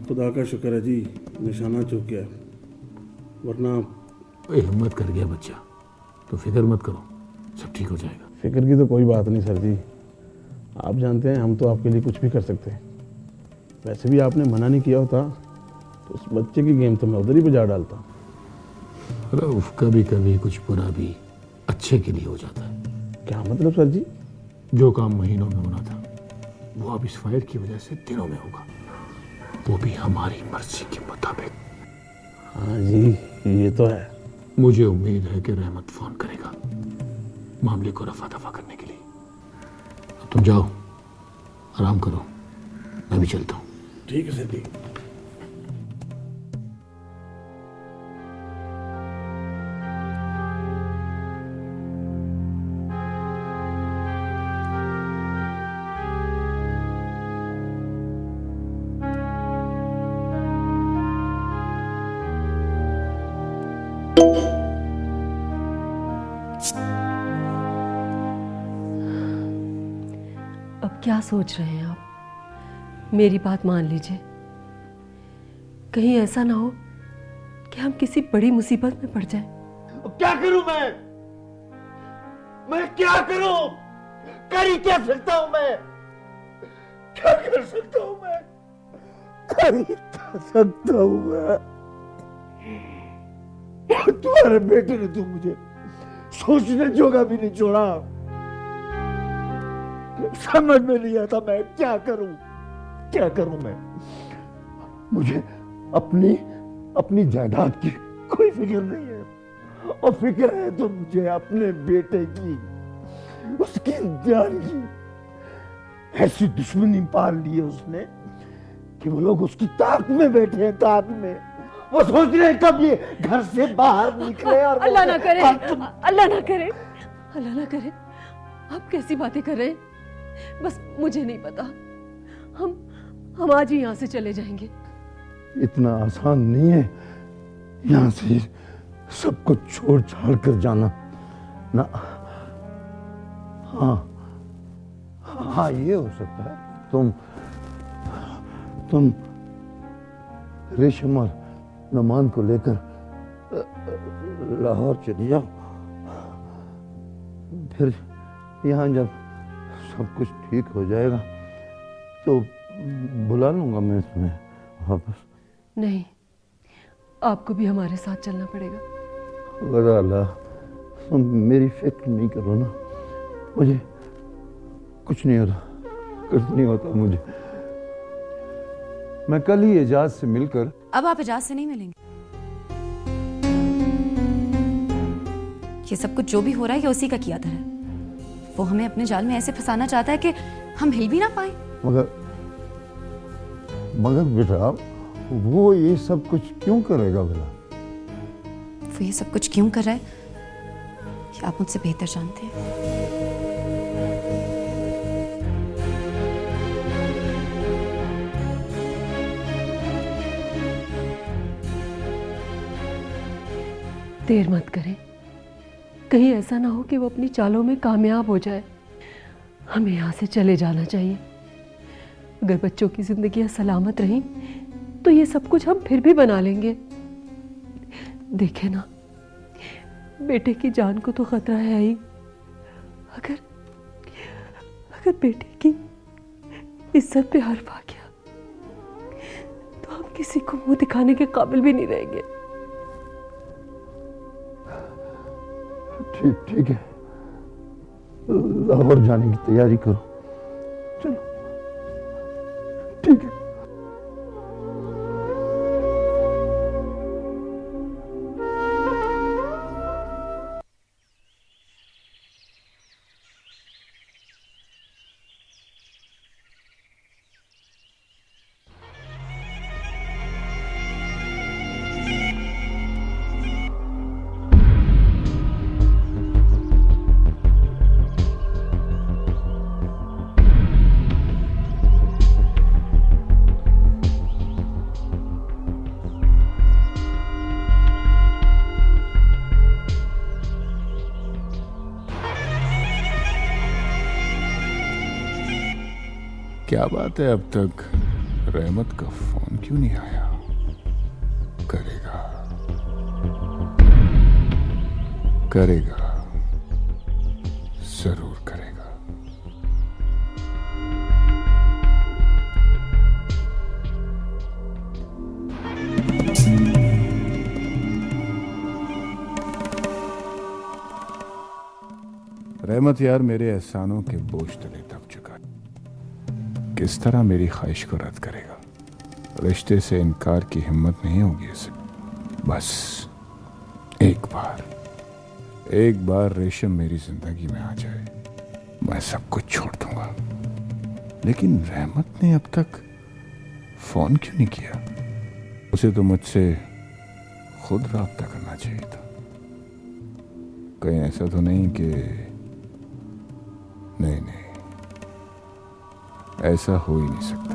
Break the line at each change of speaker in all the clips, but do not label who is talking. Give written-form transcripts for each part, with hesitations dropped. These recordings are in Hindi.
खुदा का शुक्र है जी, निशाना चूक गया, वरना
हिम्मत कर गया बच्चा। तो फिक्र मत करो, सब ठीक हो जाएगा।
फिक्र की तो कोई बात नहीं सर जी, आप जानते हैं हम तो आपके लिए कुछ भी कर सकते हैं। वैसे भी आपने मना नहीं किया होता तो उस बच्चे की गेम तो मैं उधर ही बजा डालता।
कभी कभी कुछ बुरा भी अच्छे के लिए हो जाता है।
क्या मतलब सर जी?
जो काम महीनों में होना था वो अब इस फायर की वजह से दिनों में होगा, वो भी हमारी मर्जी के मुताबिक।
हाँ जी, ये तो है।
मुझे उम्मीद है कि रहमत फोन करेगा मामले को रफा दफा करने के लिए। अब तुम जाओ, आराम करो, मैं भी चलता हूँ।
ठीक है सर जी।
अब क्या सोच रहे हैं आप? मेरी बात मान लीजिए। कहीं ऐसा ना हो कि हम किसी बड़ी मुसीबत में पड़ जाएं।
अब क्या करूं मैं क्या करूं? कर ही क्या सकता हूं मैं? क्या कर सकता हूं मैं? कर ही क्या सकता हूं मैं? तुम्हारे बेटे ने तो मुझे सोचने जोगा भी नहीं छोड़ा। समझ में नहीं आता मैं क्या करूं मैं? मुझे अपनी जायदाद की कोई फिक्र नहीं है, और फिक्र है तो मुझे अपने बेटे की, उसकी जान की। ऐसी दुश्मनी पाल ली है उसने कि वो लोग उसकी ताक में बैठे हैं, ताक में। वो सोच रहे हैं कब ये घर से बाहर निकले। और
अल्लाह ना करे, अल्लाह ना करे, अल्लाह ना करे। आप कैसी बातें कर रहे हैं? बस मुझे नहीं पता। हम आज ही यहाँ से चले जाएंगे।
इतना आसान नहीं है यहाँ से सब कुछ छोड़ छाड़ कर जाना ना। हाँ, ये हो सकता है तुम रेशम और नमान को लेकर लाहौर चली जाओ। फिर यहाँ जब सब कुछ ठीक हो जाएगा तो बुला लूंगा मैं इसमें वापस।
नहीं, आपको भी हमारे साथ चलना पड़ेगा।
अल्लाह, तुम मेरी फिक्र नहीं करो ना। मुझे कुछ नहीं होता मुझे। मैं कल ही एजाज से मिलकर।
अब आप एजाज से नहीं मिलेंगे। ये सब कुछ जो भी हो रहा है ये उसी का किया था। वो हमें अपने जाल में ऐसे फंसाना चाहता है कि हम हिल भी ना पाए।
मगर बेटा, वो ये सब कुछ क्यों करेगा भला?
वो ये सब कुछ क्यों कर रहा है ये आप मुझसे बेहतर जानते हैं।
देर मत करें, कहीं ऐसा ना हो कि वो अपनी चालों में कामयाब हो जाए। हमें यहाँ से चले जाना चाहिए। अगर बच्चों की जिंदगियां सलामत रहीं तो ये सब कुछ हम फिर भी बना लेंगे। देखे ना, बेटे की जान को तो खतरा है ही। अगर बेटे की इज्जत पे हर्फ आ गया तो हम किसी को मुंह दिखाने के काबिल भी नहीं रहेंगे।
ठीक है, लाहौर जाने की तैयारी करो। चलो, ठीक है।
क्या बात है, अब तक
रहमत का फोन क्यों नहीं आया? करेगा करेगा, जरूर करेगा। रहमत यार मेरे एहसानों के बोझ तले दब चुका है। किस तरह मेरी ख्वाहिश को रद्द करेगा? रिश्ते से इनकार की हिम्मत नहीं होगी इसे। बस एक बार रेशम मेरी जिंदगी में आ जाए, मैं सब कुछ छोड़ दूंगा। लेकिन रहमत ने अब तक फोन क्यों नहीं किया? उसे तो मुझसे खुद राब्ता करना चाहिए था। कहीं ऐसा तो नहीं कि नहीं, ऐसा हो ही नहीं सकता।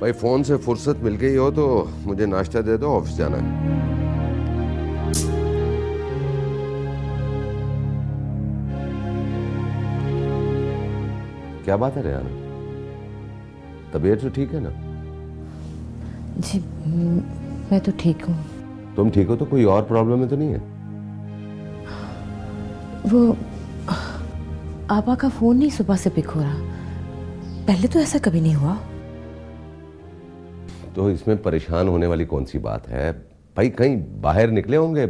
भाई फोन से फुर्सत मिल गई हो तो मुझे नाश्ता दे दो, ऑफिस जाना है। क्या बात है रेहाना, तबीयत तो ठीक है ना?
जी मैं तो ठीक हूँ।
तुम ठीक हो तो कोई और प्रॉब्लम है तो नहीं है?
वो आपा का फोन नहीं सुबह से पिक हो रहा। पहले तो ऐसा कभी नहीं हुआ।
तो इसमें परेशान होने वाली कौन सी बात है भाई? कहीं बाहर निकले होंगे,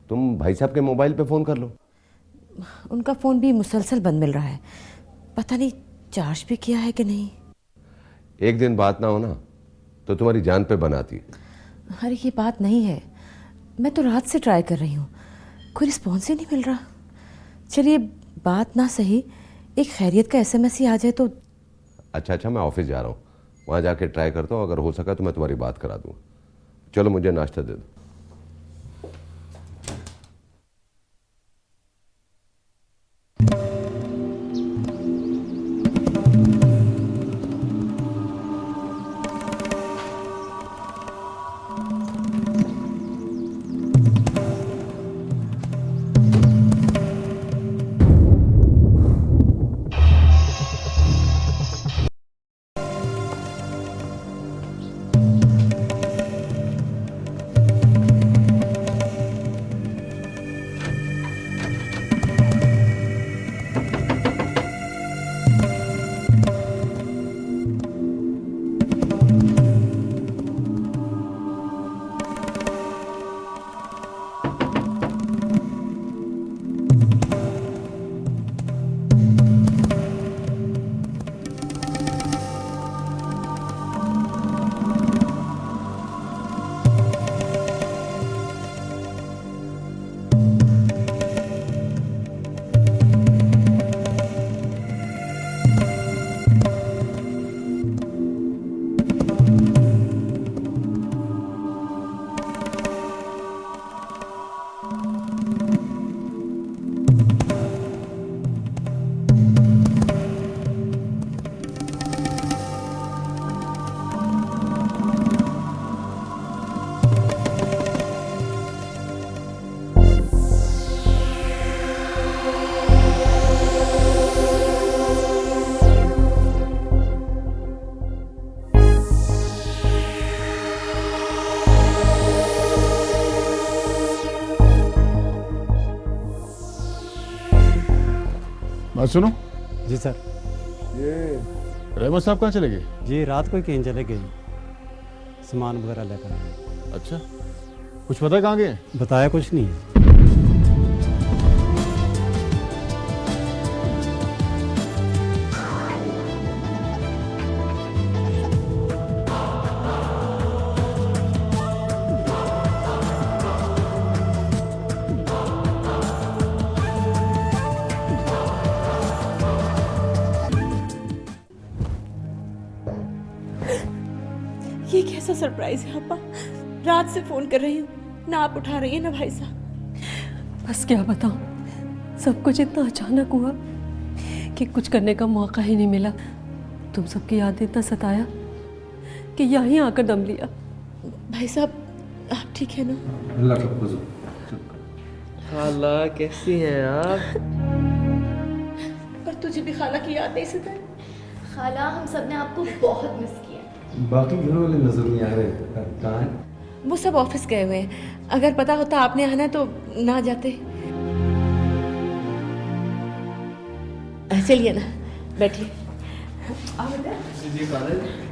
तुम भाई साहब के मोबाइल पे फोन कर लो।
उनका फोन भी मुसलसल बंद मिल रहा है, पता नहीं चार्ज भी किया है कि नहीं।
एक दिन बात ना हो ना तो तुम्हारी जान पे बनाती।
अरे ये बात नहीं है, मैं तो रात से ट्राई कर रही हूँ, कोई रिस्पॉन्स ही नहीं मिल रहा। चलिए बात ना सही, एक खैरियत का SMS ही आ जाए तो।
अच्छा मैं ऑफिस जा रहा हूँ, वहाँ जाके ट्राई करता हूँ, अगर हो सका तो मैं तुम्हारी बात करा दूँ। चलो मुझे नाश्ता दे दो।
बात सुनो।
जी सर।
ये रहमत साहब कहाँ चले गए?
जी रात को ही कहीं चले गए, सामान वगैरह लेकर।
अच्छा, कुछ पता है कहाँ गए?
बताया कुछ नहीं।
ये कैसा सरप्राइज है आपा? रात से फोन कर रही हूँ, ना आप उठा रही है ना भाई साहब।
बस क्या बताऊं, सब कुछ इतना अचानक हुआ कि कुछ करने का मौका ही नहीं मिला। तुम सबकी याद इतना सताया कि यहीं आकर दम लिया।
भाई साहब आप ठीक है ना?
अल्लाह का फजल।
खाला कैसी हैं आप?
पर तुझे भी खाला की याद नहीं सताई?
खाला हम सब ने आपको बहुत मिस किया।
बाकी घर वाले नजर नहीं आ रहे, कहाँ हैं?
वो सब ऑफिस गए हुए हैं। अगर पता होता आपने आना तो ना जाते। चलिए ना, बैठिए। आओ बेटा।
जी खाला।